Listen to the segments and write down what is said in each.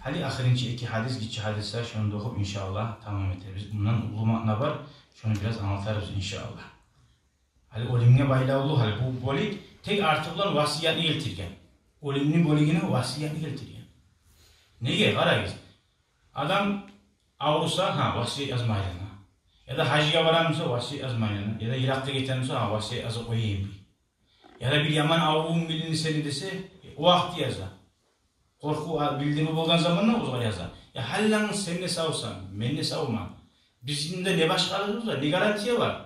Hali ahirinci iki hadis, geçi hadisler şunu da okup inşallah tamam ederiz. Bundan ulu makna var. Şunu biraz anlatarız inşallah. Hali olimine baylaulu hali bu bolik tek artı olan vasiyatını geltirgen. Oliminin boligine vasiyatını geltirgen. Neye? Karayız. Adam avrusa vasiyet yazmayana. Ya da hacıya varanmışsa vasiyet yazmayana. Ya da Irak'ta getirmişse vasiyet yazı koyayım. Ya da bir yaman avruğun bilini seni dese o vakti yazar. Korku bildiğimi bulgan zamanla o zaman yazar. Ya hallanın sen ne savsan, ben ne savman. Bizim de ne başkalarımız var, ne garantiye var.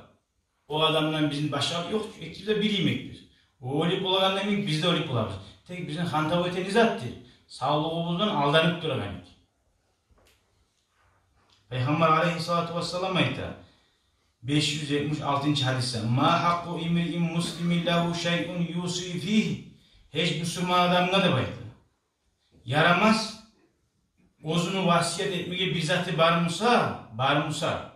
O adamdan bizim başarı yok. Ekibde bir yemektir. O olip bulan demek biz de olip bularız. Tek bizim hantaviyetiniz attır. Sağlığımızdan aldanıp duramayız. Peygamber aleyhissalatu vesselam ayette 576. hadiste ma hakku imri'in muslimin lahu şey'un yusi fihi. Hiç Müslüman adamına da baydı. Yaramaz. Ozunu vasiyet etmeye bizzatı barmusa.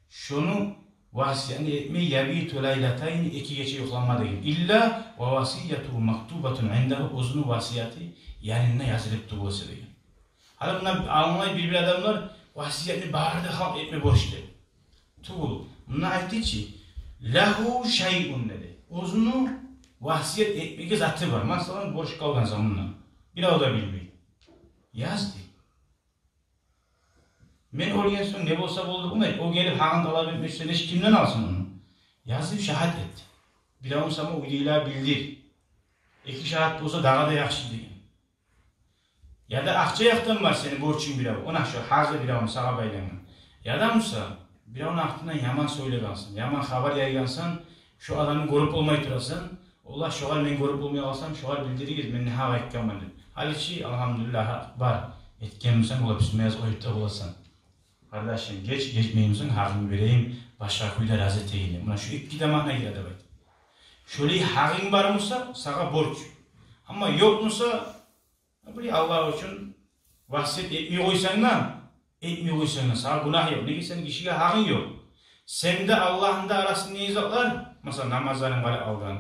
Şunu vasiyet etmeye yabitu laylatayn iki gece yoklanma değil. İlla ve vasiyetuhu maktubatun indahu ozunu vasiyeti yanına yazılıp duruyorsa değil. Hala bunlar anlayıp bir adamlar vasiyetini bağırda halk etme boştu. Tuğul. Bunlar aytti ki lahu şey'un dedi. Ozunu vasiyet etmeye zatı var. Mesela boş kalgan zamanla. Bir o da bilmiyor. Yazdı. Men oraya son ne olsa oldu bu o gelip hağın alabilmişse ne kimden alsın onu? Yazdı şahit etti. Bir an sana uyduyla bildir. İki şahit olsa daha da yakşı değil. Ya da akça yaktan var senin borçun bir an. Ona şu hazır bir an sağa baylanma. Ya da Musa bir an aklından yaman söylegansın. Yaman haber yaygansan şu adamın korup olmayı turasın. Allah şu an ben korup olmayı alsam şu an bildiririz. Ben ne hava ekkamandır. Halbuki elhamdülillah var. Etkenimsen olabilirsin, oyupta olasın. Kardeşim geçmeyimsin, hakkımı vereyim, başka kuyla razı değilim. Buna şu iki demana girer de bak. Şöyle hakkın var mısa, sana borç. Ama yok musa, böyle Allah için vasiyet etmiyor koysan sana günah yok. Ne ki senin kişiye hakkın yok. Sen de Allah'ın da arasında ne izaklar? Mesela namazların var algan.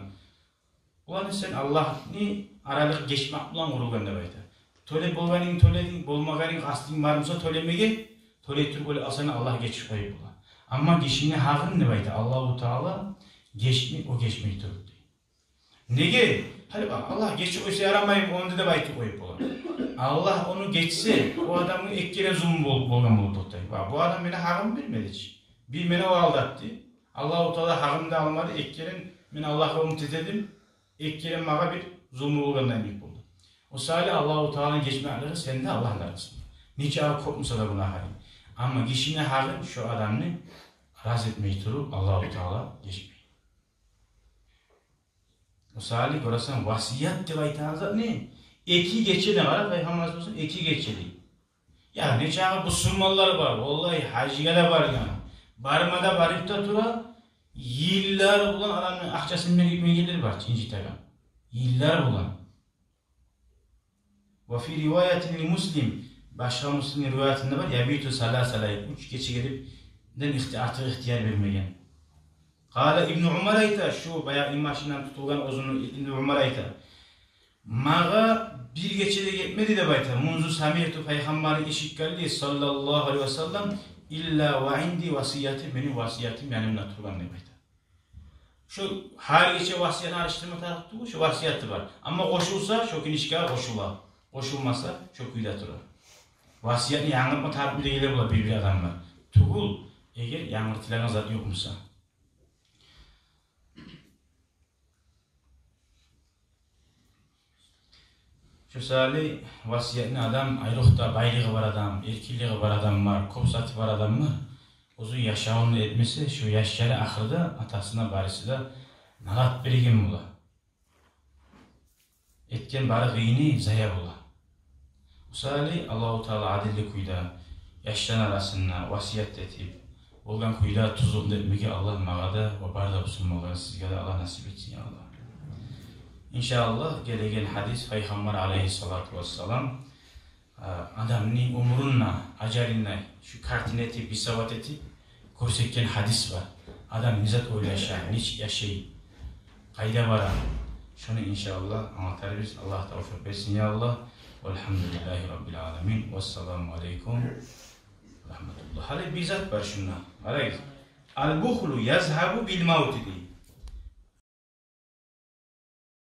Ulan sen Allah'ın aralık geçmek bulan vurulgan da bayta. Töle bolganın töledin, bolmaganın aslın varmısa tölemege, töle tür böyle asana Allah geçiş koyup bulan. Ama kişinin hakkın ne bayta? Allah-u Teala geçmeyi tördü. Nege? Hadi bak Allah geçiş koysa yaramayıp onu da bayta koyup bulan. Allah onu geçse, o adamın ekkere zulüm bolgan bulup tutayım. Bu adam bana hakkımı bilmedi hiç. Bir beni o aldattı. Allah-u Teala hakkımı da almadı, ekkerin ben Allah'a umut ededim. Ekkerin bana bir zulmü bolgandan büyük buldu. O sayede Allah-u Teala'nın geçmekleri sende Allah'ın arasında. Nice ağır korkmuşsa da buna harim. Ama kişinin hakkı şu adamını razı etmeyi turup Allah-u Teala geçmeyi. O sayede orasından vasiyet de baytanızda ne? Eki geçeli var. Peygamber olsun eki geçeli. Ya ne çağı bu sunmalar var. Vallahi hacıya var yani. Barmada barıp da tura yıllar bulan adamın akçasından gitmeyeleri var. İkinci tabi. Yıllar bulan. Ve fi rivayetin Müslim, başka Müslim'in rivayetinde var. Yabitu salasalay, 3 gece gelip artık ihtiyar vermegen. Kâle İbn-i Umar ayta, şu bayağı imajından tutulgan uzunu İbn-i Umar ayta. Mağa bir gecede gitmedi de bayta. Munzu samiyetu peygamberin işitkelli sallallahu aleyhi ve sellem illa ve indi vasiyeti, benim vasiyetim yanımda tutulgan de bayta. Şu her gece vasiyetini araştırma tarafı şu vasiyeti var. Ama koşulsa şu ilişkiye koşula. Koşulmazsa çok güzel durur. Vasiyetini yanıltma tarifinde gelir bula bir adamlar. Tuğul eğer yanıltılan zat yokmuşsa. Şu sali vasiyetini adam ayrıkta baylığı var adam, erkilliği var adam var, kopsatı var adam mı? Uzun yaşamını etmesi şu yaşları ahırda atasına barisi de nalat birigin bula. Etken barı gıyni zaya bula. Usali Allah-u Teala adilli kuyda, yaşların arasında vasiyet etip, olgan kuyda tuzulda etmeki Allah mağada ve barda usulmaları sizge de Allah nasip etsin ya Allah. İnşallah gelegen hadis Peygamber aleyhissalatu vesselam adamın umurunla, acalinle şu kartineti, bisavat etip görsekken hadis var. Adam nizat öyle yaşar, niç yaşayı, kayda var. Şunu inşallah anlatarız. Allah tevfik versin ya Allah. Velhamdülillahi Rabbil alemin. Vesselamu aleyküm. Rahmetullah. Hadi bizzat var şuna. Hadi. Al-buhlu yazhabu bil mavti.